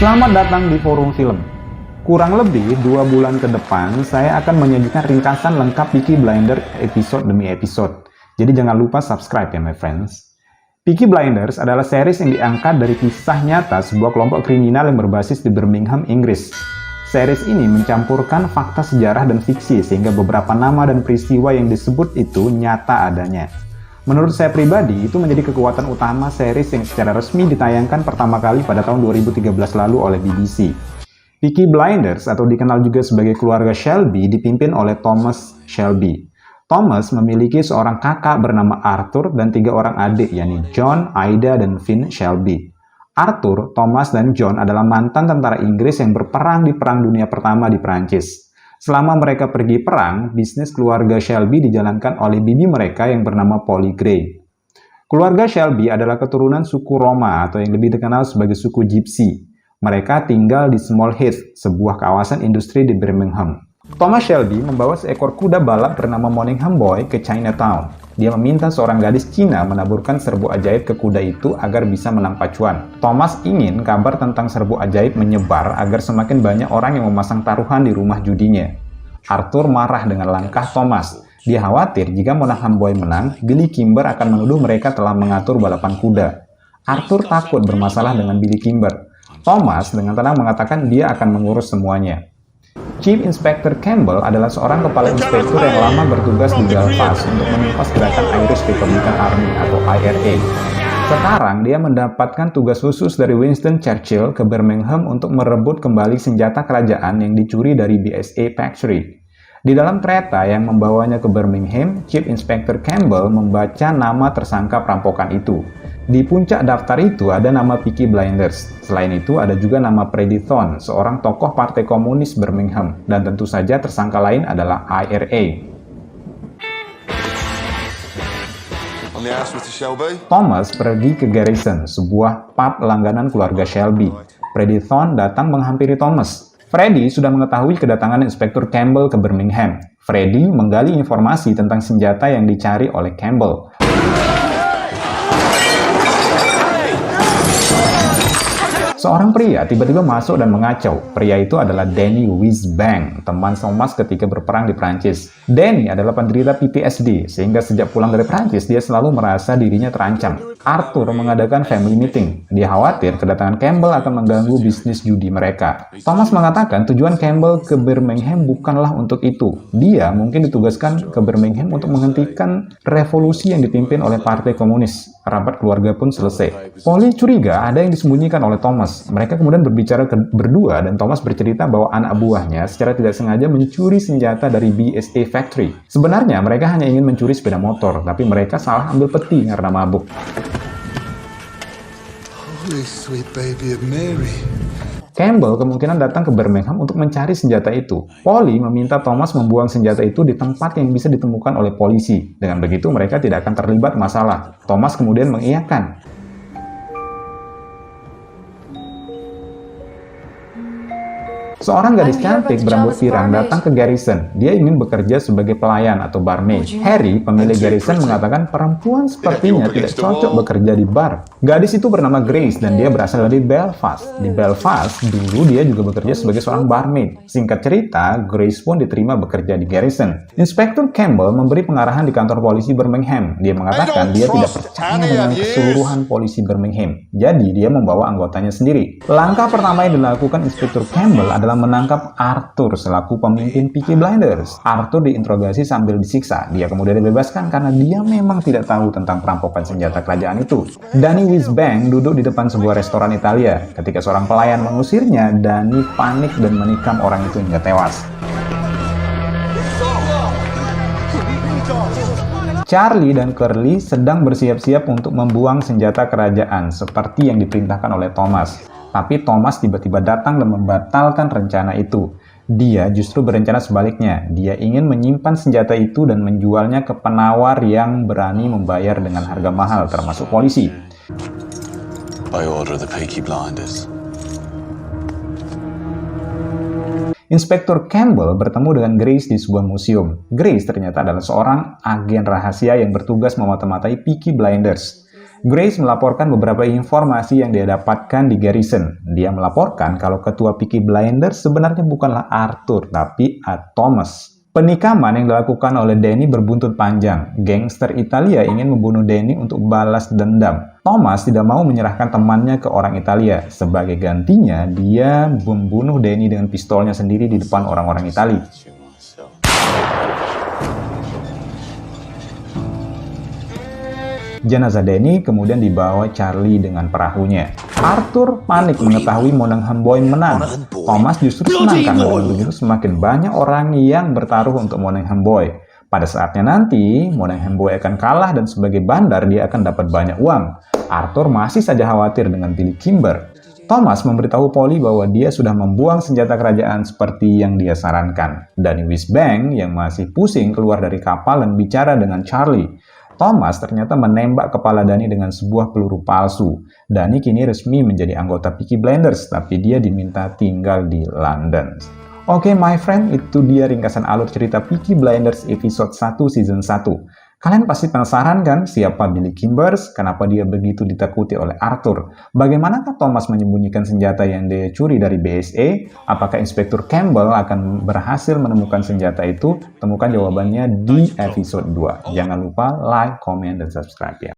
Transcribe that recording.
Selamat datang di Forum Film. Kurang lebih 2 bulan ke depan, saya akan menyajikan ringkasan lengkap Peaky Blinders episode demi episode. Jadi jangan lupa subscribe ya my friends. Peaky Blinders adalah series yang diangkat dari kisah nyata sebuah kelompok kriminal yang berbasis di Birmingham, Inggris. Series ini mencampurkan fakta sejarah dan fiksi sehingga beberapa nama dan peristiwa yang disebut itu nyata adanya. Menurut saya pribadi, itu menjadi kekuatan utama series yang secara resmi ditayangkan pertama kali pada tahun 2013 lalu oleh BBC. Peaky Blinders atau dikenal juga sebagai keluarga Shelby dipimpin oleh Thomas Shelby. Thomas memiliki seorang kakak bernama Arthur dan 3 orang adik, yakni John, Ida, dan Finn Shelby. Arthur, Thomas, dan John adalah mantan tentara Inggris yang berperang di Perang Dunia Pertama di Perancis. Selama mereka pergi perang, bisnis keluarga Shelby dijalankan oleh bibi mereka yang bernama Polly Gray. Keluarga Shelby adalah keturunan suku Roma atau yang lebih dikenal sebagai suku Gypsy. Mereka tinggal di Small Heath, sebuah kawasan industri di Birmingham. Thomas Shelby membawa seekor kuda balap bernama Monningham Boy ke Chinatown. Dia meminta seorang gadis Cina menaburkan serbuk ajaib ke kuda itu agar bisa menang pacuan. Thomas ingin kabar tentang serbuk ajaib menyebar agar semakin banyak orang yang memasang taruhan di rumah judinya. Arthur marah dengan langkah Thomas. Dia khawatir jika Monningham Boy menang, Billy Kimber akan menuduh mereka telah mengatur balapan kuda. Arthur takut bermasalah dengan Billy Kimber. Thomas dengan tenang mengatakan dia akan mengurus semuanya. Chief Inspector Campbell adalah seorang kepala inspektur yang lama bertugas di Belfast untuk menumpas gerakan Irish Republican Army atau IRA. Sekarang dia mendapatkan tugas khusus dari Winston Churchill ke Birmingham untuk merebut kembali senjata kerajaan yang dicuri dari BSA Factory. Di dalam kereta yang membawanya ke Birmingham, Chief Inspector Campbell membaca nama tersangka perampokan itu. Di puncak daftar itu ada nama Peaky Blinders. Selain itu ada juga nama Freddie Thorne, seorang tokoh Partai Komunis Birmingham, dan tentu saja tersangka lain adalah IRA. Thomas pergi ke Garrison, sebuah pub langganan keluarga Shelby. Freddie Thorne datang menghampiri Thomas. Freddie sudah mengetahui kedatangan Inspektur Campbell ke Birmingham. Freddie menggali informasi tentang senjata yang dicari oleh Campbell. Seorang pria tiba-tiba masuk dan mengacau. Pria itu adalah Danny Wisbank, teman Thomas ketika berperang di Prancis. Danny adalah penderita PTSD, sehingga sejak pulang dari Prancis dia selalu merasa dirinya terancam. Arthur mengadakan family meeting. Dia khawatir kedatangan Campbell akan mengganggu bisnis judi mereka. Thomas mengatakan tujuan Campbell ke Birmingham bukanlah untuk itu. Dia mungkin ditugaskan ke Birmingham untuk menghentikan revolusi yang dipimpin oleh Partai Komunis. Rapat keluarga pun selesai. Polly curiga ada yang disembunyikan oleh Thomas. Mereka kemudian berbicara berdua dan Thomas bercerita bahwa anak buahnya secara tidak sengaja mencuri senjata dari BSA Factory. Sebenarnya mereka hanya ingin mencuri sepeda motor, tapi mereka salah ambil peti karena mabuk. Holy sweet baby of Mary. Campbell kemungkinan datang ke Birmingham untuk mencari senjata itu. Polly meminta Thomas membuang senjata itu di tempat yang bisa ditemukan oleh polisi. Dengan begitu mereka tidak akan terlibat masalah. Thomas kemudian mengiyakan. Seorang gadis cantik berambut pirang datang ke Garrison. Dia ingin bekerja sebagai pelayan atau barmaid. Harry, pemilik Garrison, mengatakan perempuan sepertinya tidak cocok bekerja di bar. Gadis itu bernama Grace dan dia berasal dari Belfast. Di Belfast, dulu dia juga bekerja sebagai seorang barmaid. Singkat cerita, Grace pun diterima bekerja di Garrison. Inspektur Campbell memberi pengarahan di kantor polisi Birmingham. Dia mengatakan dia tidak percaya dengan keseluruhan polisi Birmingham. Jadi, dia membawa anggotanya sendiri. Langkah pertama yang dilakukan Inspektur Campbell adalah menangkap Arthur selaku pemimpin Peaky Blinders. Arthur diinterogasi sambil disiksa. Dia kemudian dibebaskan karena dia memang tidak tahu tentang perampokan senjata kerajaan itu. Danny Wisbank duduk di depan sebuah restoran Italia. Ketika seorang pelayan mengusirnya, Danny panik dan menikam orang itu hingga tewas. Charlie dan Curly sedang bersiap-siap untuk membuang senjata kerajaan seperti yang diperintahkan oleh Thomas. Tapi Thomas tiba-tiba datang dan membatalkan rencana itu. Dia justru berencana sebaliknya. Dia ingin menyimpan senjata itu dan menjualnya ke penawar yang berani membayar dengan harga mahal, termasuk polisi. By order the Peaky Blinders. Inspektur Campbell bertemu dengan Grace di sebuah museum. Grace ternyata adalah seorang agen rahasia yang bertugas memata-matai Peaky Blinders. Grace melaporkan beberapa informasi yang dia dapatkan di Garrison. Dia melaporkan kalau ketua Peaky Blinders sebenarnya bukanlah Arthur, tapi Thomas. Penikaman yang dilakukan oleh Danny berbuntut panjang. Gangster Italia ingin membunuh Danny untuk balas dendam. Thomas tidak mau menyerahkan temannya ke orang Italia. Sebagai gantinya, dia membunuh Danny dengan pistolnya sendiri di depan orang-orang Italia. Jenazah Danny kemudian dibawa Charlie dengan perahunya. Arthur panik mengetahui Monahan Boy menang. Thomas justru senang karena dengan begitu semakin banyak orang yang bertaruh untuk Monahan Boy. Pada saatnya nanti, Monahan Boy akan kalah dan sebagai bandar dia akan dapat banyak uang. Arthur masih saja khawatir dengan Billy Kimber. Thomas memberitahu Polly bahwa dia sudah membuang senjata kerajaan seperti yang dia sarankan. Danny Wisbank yang masih pusing keluar dari kapal dan bicara dengan Charlie. Thomas ternyata menembak kepala Danny dengan sebuah peluru palsu. Danny kini resmi menjadi anggota Peaky Blinders, tapi dia diminta tinggal di London. Oke, my friend, itu dia ringkasan alur cerita Peaky Blinders episode 1 season 1. Kalian pasti penasaran kan siapa Billy Kimbers, kenapa dia begitu ditakuti oleh Arthur? Bagaimanakah Thomas menyembunyikan senjata yang dia curi dari BSA? Apakah Inspektur Campbell akan berhasil menemukan senjata itu? Temukan jawabannya di episode 2. Jangan lupa like, comment, dan subscribe ya.